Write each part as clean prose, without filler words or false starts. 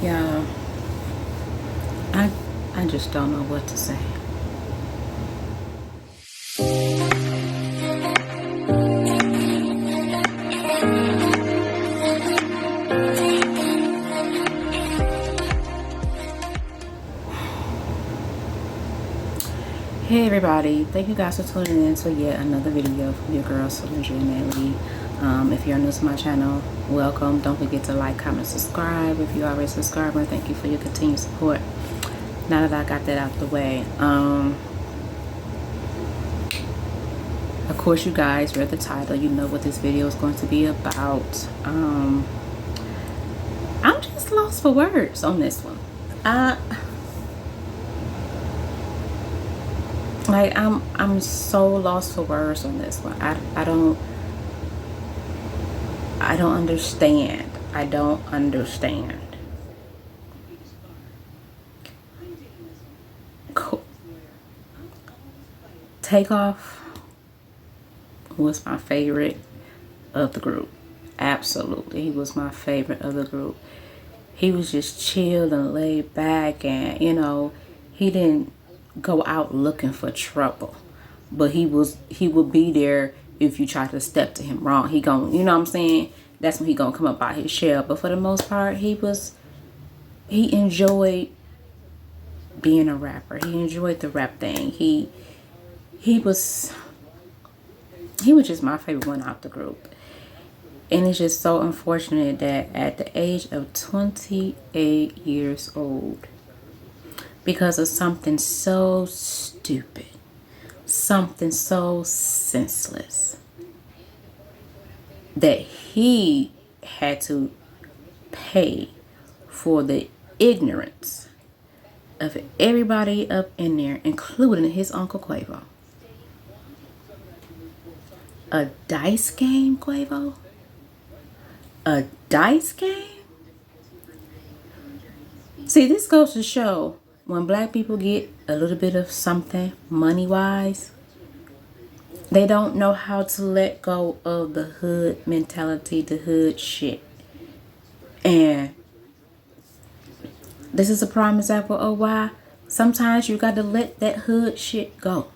Yeah, I I just don't know what to say. Hey everybody, thank you guys for tuning in to yet another video from your girl Solange Natalie. If you're new to my channel, welcome. Don't forget to like, comment, subscribe. If you already subscribed, thank you for your continued support. Now that I got that out the way, of course you guys read the title, you know what this video is going to be about. I'm just lost for words on this one. I'm so lost for words on this one. I don't understand. I don't understand. Cool. Takeoff was my favorite of the group. Absolutely, he was my favorite of the group. He was just chill and laid back, and he didn't go out looking for trouble, but he would be there if you try to step to him wrong. He gon', you know what I'm saying, that's when he gonna come up out his shell. But for the most part, he enjoyed being a rapper. He enjoyed the rap thing. He was just my favorite one out the group. And it's just so unfortunate that at the age of 28 years old, because of something so stupid, something so senseless, that he had to pay for the ignorance of everybody up in there, including his Uncle Quavo. A dice game, Quavo? A dice game? See, this goes to show, when black people get a little bit of something money-wise, they don't know how to let go of the hood mentality, the hood shit. And this is a prime example of why sometimes you got to let that hood shit go.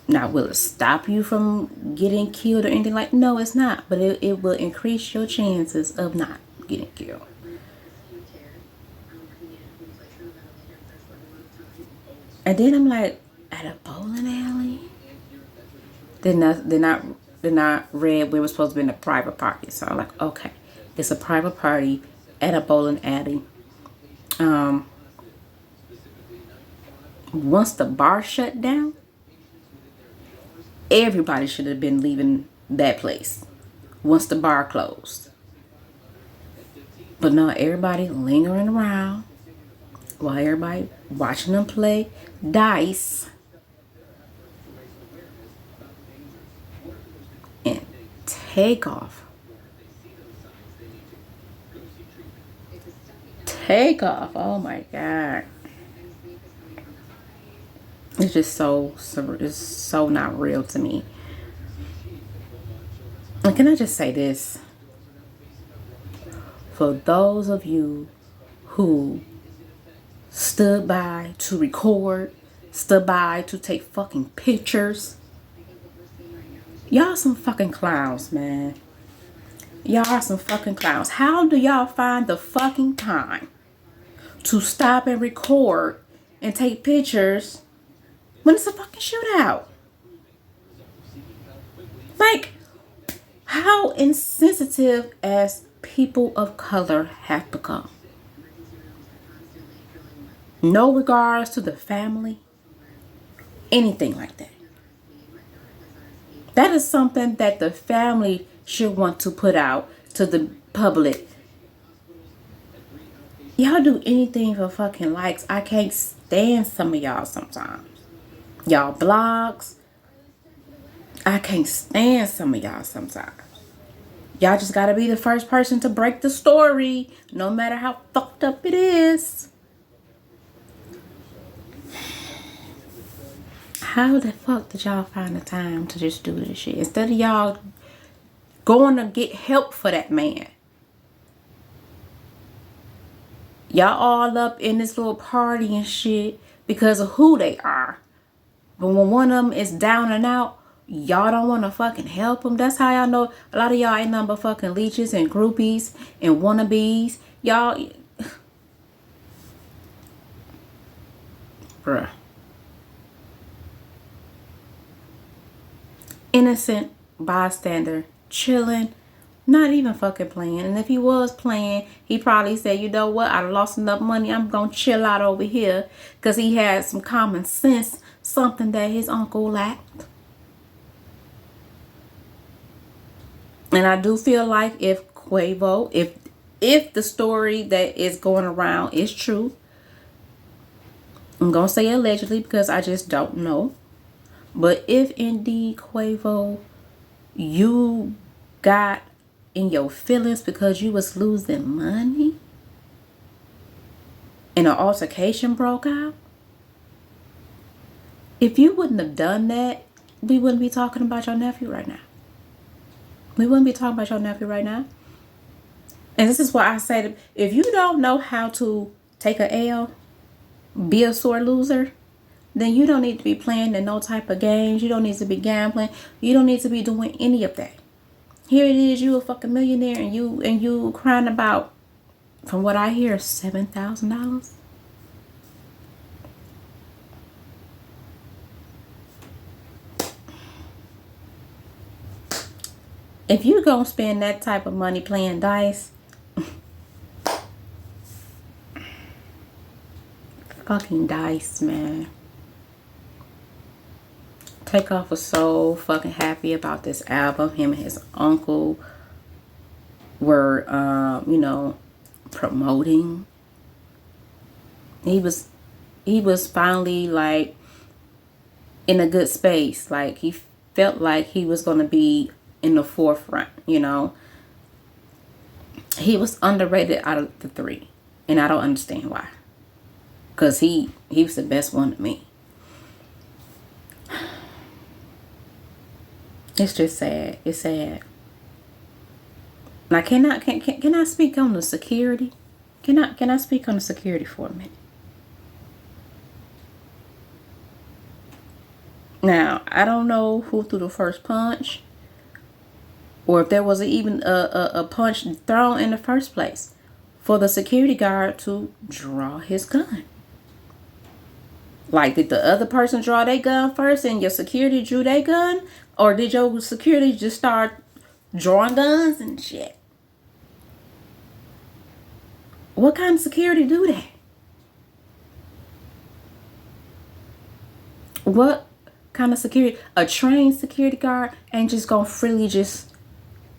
Now, will it stop you from getting killed or anything like? No, it's not. But it will increase your chances of not getting killed. And then I'm like, at a bowling alley? Then I read we were supposed to be in a private party. So I'm like, okay, it's a private party at a bowling alley. Once the bar shut down, everybody should have been leaving that place once the bar closed. But no, everybody lingering around while everybody watching them play dice and Takeoff. Takeoff. Oh my God. It's just it's so not real to me. And can I just say this? For those of you who stood by to record, stood by to take fucking pictures, y'all some fucking clowns, man. Y'all are some fucking clowns. How do y'all find the fucking time to stop and record and take pictures when it's a fucking shootout? Like, how insensitive as people of color have become. No regards to the family, anything like that. That is something that the family should want to put out to the public. Y'all do anything for fucking likes. I can't stand some of y'all sometimes. Y'all blogs, I can't stand some of y'all sometimes. Y'all just gotta be the first person to break the story, no matter how fucked up it is. How the fuck did y'all find the time to just do this shit? Instead of y'all going to get help for that man, Y'all all up in this little party and shit because of who they are. But when one of them is down and out, y'all don't want to fucking help them. That's how y'all know a lot of y'all ain't nothing but fucking leeches and groupies and wannabes. Y'all, bruh. Innocent bystander, chilling, not even fucking playing. And if he was playing, he probably said, you know what, I lost enough money, I'm gonna chill out over here, because he had some common sense, something that his uncle lacked. And I do feel like if Quavo, if the story that is going around is true, I'm gonna say allegedly because I just don't know, but if indeed Quavo, you got in your feelings because you was losing money and an altercation broke out, if you wouldn't have done that, we wouldn't be talking about your nephew right now. We wouldn't be talking about your nephew right now. And this is why I say that if you don't know how to take a L, be a sore loser, then you don't need to be playing in no type of games. You don't need to be gambling. You don't need to be doing any of that. Here it is, you a fucking millionaire, and you crying about, from what I hear, $7,000. If you gonna spend that type of money playing dice, fucking dice, man. Takeoff was so fucking happy about this album. Him and his uncle were, promoting. He was finally like in a good space. Like he felt like he was gonna be in the forefront. He was underrated out of the three, and I don't understand why. Cause he was the best one to me. It's just sad. It's sad. Now, can I speak on the security? Can I speak on the security for a minute? Now, I don't know who threw the first punch, or if there was even a punch thrown in the first place for the security guard to draw his gun. Like, did the other person draw their gun first and your security drew their gun? Or did your security just start drawing guns and shit? What kind of security do that? What kind of security? A trained security guard ain't just gonna freely just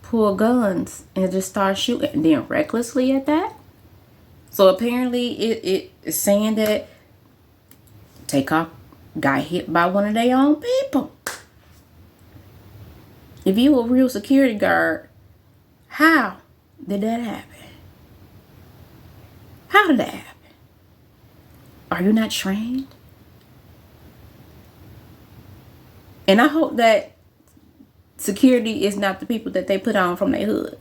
pull guns and just start shooting, and then recklessly at that. So apparently it is saying that Takeoff got hit by one of their own people. If you a real security guard, how did that happen? How did that happen? Are you not trained? And I hope that security is not the people that they put on from their hood.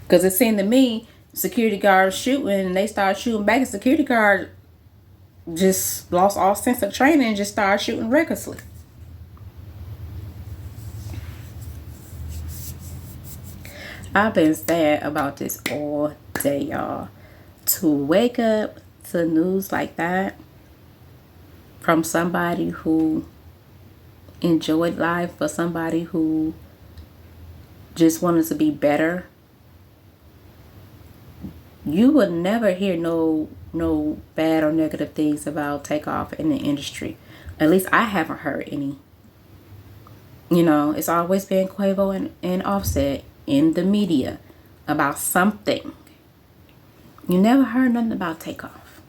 Because it seemed to me, security guards shooting and they started shooting back, and security guard just lost all sense of training and just started shooting recklessly. I've been sad about this all day, y'all. To wake up to news like that from somebody who enjoyed life, for somebody who just wanted to be better. You would never hear no bad or negative things about Takeoff in the industry. At least I haven't heard any. It's always been Quavo and Offset in the media about something. You never heard nothing about Takeoff.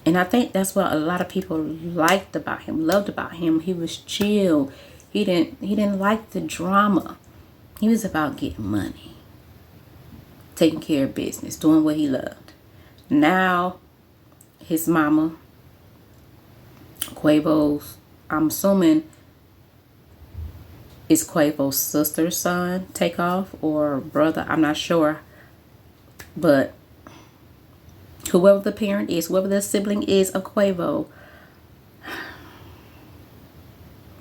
And I think that's what a lot of people liked about him, loved about him. He was chill. He didn't like the drama. He was about getting money, taking care of business, doing what he loved. Now, his mama, Quavo's, I'm assuming it's Quavo's sister's son, Takeoff, or brother. I'm not sure But whoever the parent is, whoever the sibling is of Quavo,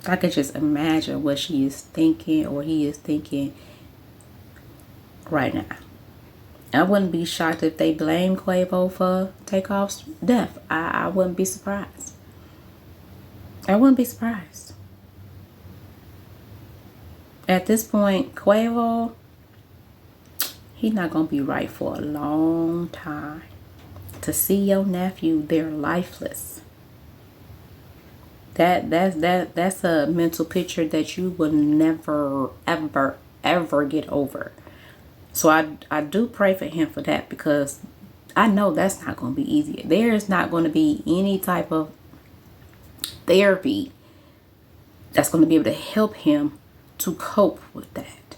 I could just imagine what she is thinking or he is thinking right now. I wouldn't be shocked if they blame Quavo for Takeoff's death. I wouldn't be surprised. I wouldn't be surprised. At this point, Quavo, he's not going to be right for a long time. To see your nephew, they're lifeless. That's a mental picture that you will never, ever get over. So I do pray for him for that, because I know that's not going to be easy. There is not going to be any type of therapy that's going to be able to help him to cope with that.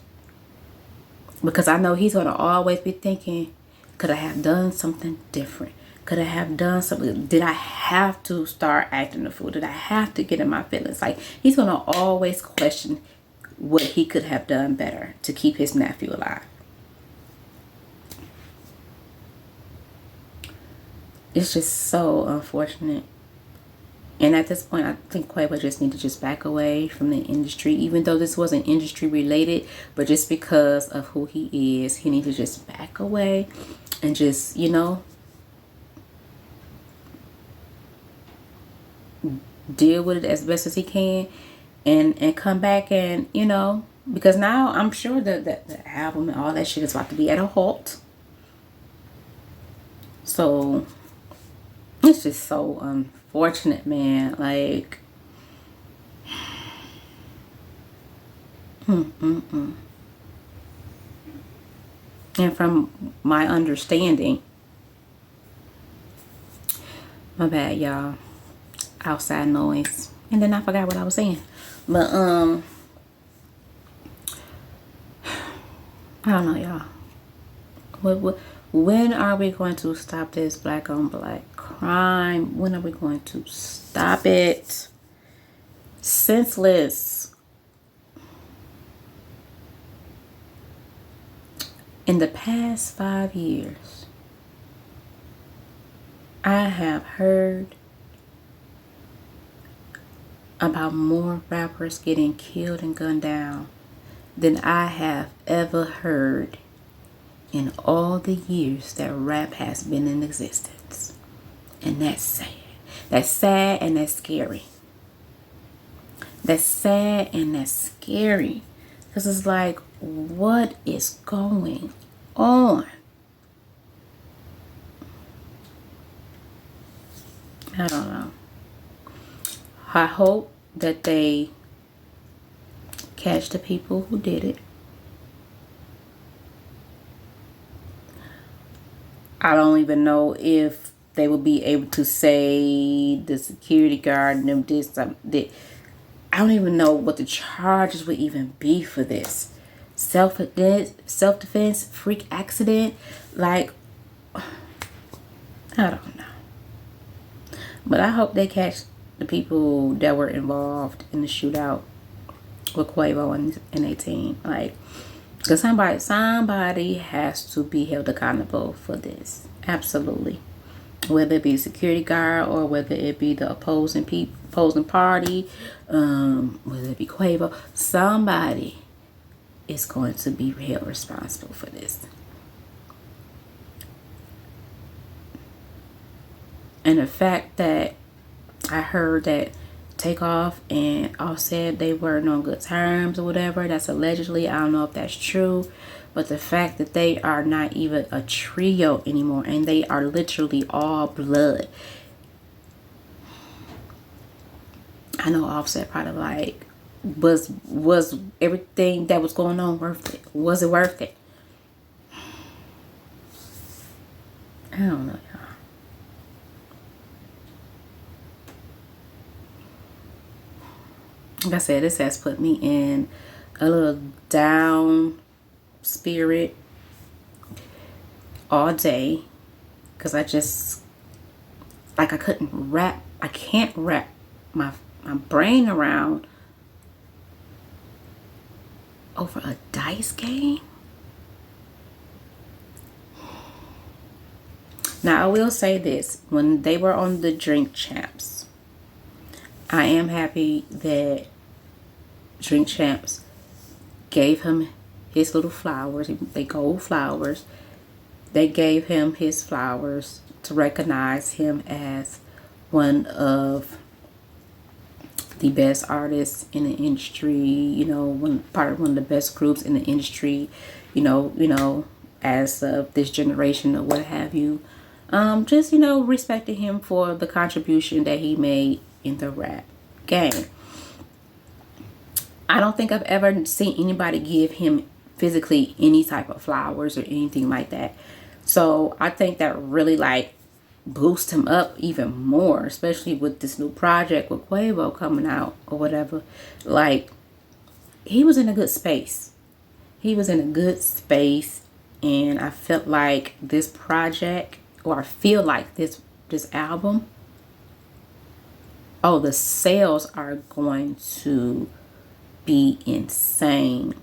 Because I know he's going to always be thinking, could I have done something different? Could I have done something? Did I have to start acting the fool? Did I have to get in my feelings? Like, he's going to always question what he could have done better to keep his nephew alive. It's just so unfortunate. And at this point, I think Quavo just need to just back away from the industry, even though this wasn't industry related, but just because of who he is, he needs to just back away and just, you know, deal with it as best as he can, and come back, and, you know, because now I'm sure that the album and all that shit is about to be at a halt. So it's just so unfortunate, man. Like, and from my understanding, my bad, y'all, outside noise, and then I forgot what I was saying. But I don't know, y'all. When are we going to stop this black on black crime? When are we going to stop it? Senseless. In the past 5 years, I have heard about more rappers getting killed and gunned down than I have ever heard in all the years that rap has been in existence. And that's sad. That's sad and that's scary. That's sad and that's scary. Because it's like, what is going on? I don't know. I hope that they catch the people who did it. I don't even know if they will be able to say the security guard and them did something. I don't even know what the charges would even be for this. Self-defense, freak accident. Like, I don't know. But I hope they catch the people that were involved in the shootout with Quavo and 18. Like, because somebody has to be held accountable for this. Absolutely. Whether it be a security guard or whether it be the opposing party, whether it be Quavo, somebody is going to be held responsible for this. And the fact that I heard that Takeoff and Offset, they weren't on good terms or whatever, that's allegedly. I don't know if that's true. But the fact that they are not even a trio anymore and they are literally all blood. I know Offset probably like, was everything that was going on worth it? Was it worth it? I don't know, y'all. Like I said, this has put me in a little down spirit all day, because I just, like, I can't wrap my brain around over a dice game. Now, I will say this. When they were on the Drink Champs, I am happy that Drink Champs gave him his little flowers. They gold flowers. They gave him his flowers to recognize him as one of the best artists in the industry, you know, one of the best groups in the industry, you know, as of this generation or what have you. Just, you know, respecting him for the contribution that he made in the rap game. I don't think I've ever seen anybody give him physically any type of flowers or anything like that. So I think that really like boost him up even more, especially with this new project with Quavo coming out or whatever. Like, he was in a good space. He was in a good space, and I felt like this project, or I feel like this album, oh, the sales are going to be insane.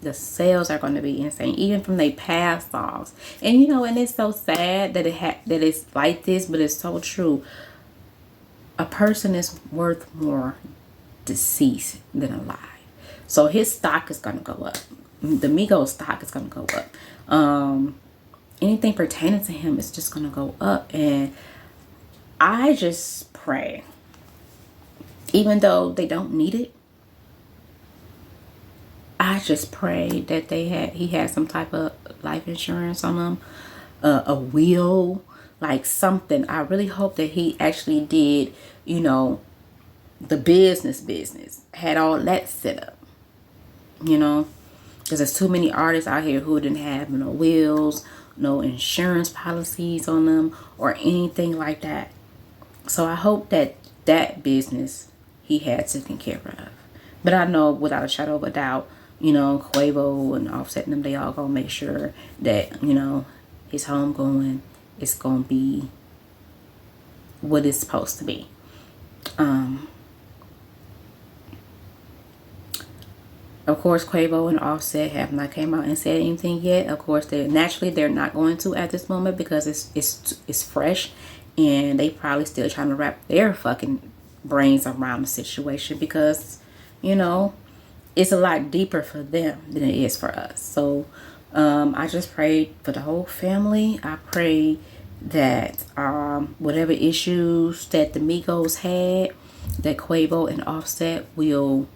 The sales are going to be insane, even from their past songs. And you know, and it's so sad that that it's like this, but it's so true. A person is worth more deceased than alive. So his stock is going to go up. The Migos stock is going to go up. Anything pertaining to him is just going to go up. And I just pray, even though they don't need it, I just pray that he had some type of life insurance on him, a will, like something. I really hope that he actually did, you know, the business, had all that set up, you know, because there's too many artists out here who didn't have no wills, no insurance policies on them or anything like that. So I hope that business he had taken care of. But I know without a shadow of a doubt, you know, Quavo and Offset and them, they all gonna make sure that, you know, his homegoing is gonna be what it's supposed to be. Of course, Quavo and Offset have not came out and said anything yet. Of course, they're not going to at this moment because it's fresh, and they probably still trying to wrap their fucking brains around the situation because, you know, it's a lot deeper for them than it is for us. So I just prayed for the whole family. I pray that whatever issues that the Migos had, that Quavo and Offset will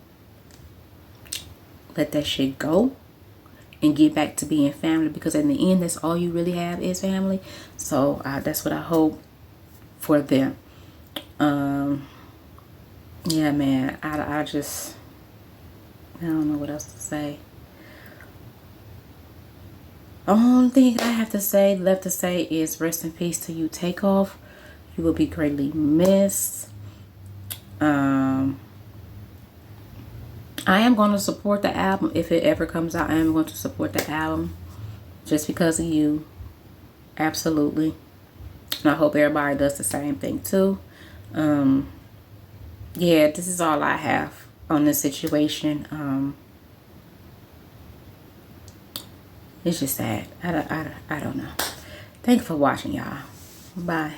let that shit go and get back to being family, because in the end, that's all you really have is family. So that's what I hope for them. Yeah, man, I don't know what else to say. The only thing I have to say, left to say, is rest in peace to you, Takeoff. You will be greatly missed. I am going to support the album if it ever comes out. I am going to support the album just because of you. Absolutely. And I hope everybody does the same thing too. Yeah, this is all I have on this situation. It's just sad. I don't know. Thanks for watching, y'all. Bye.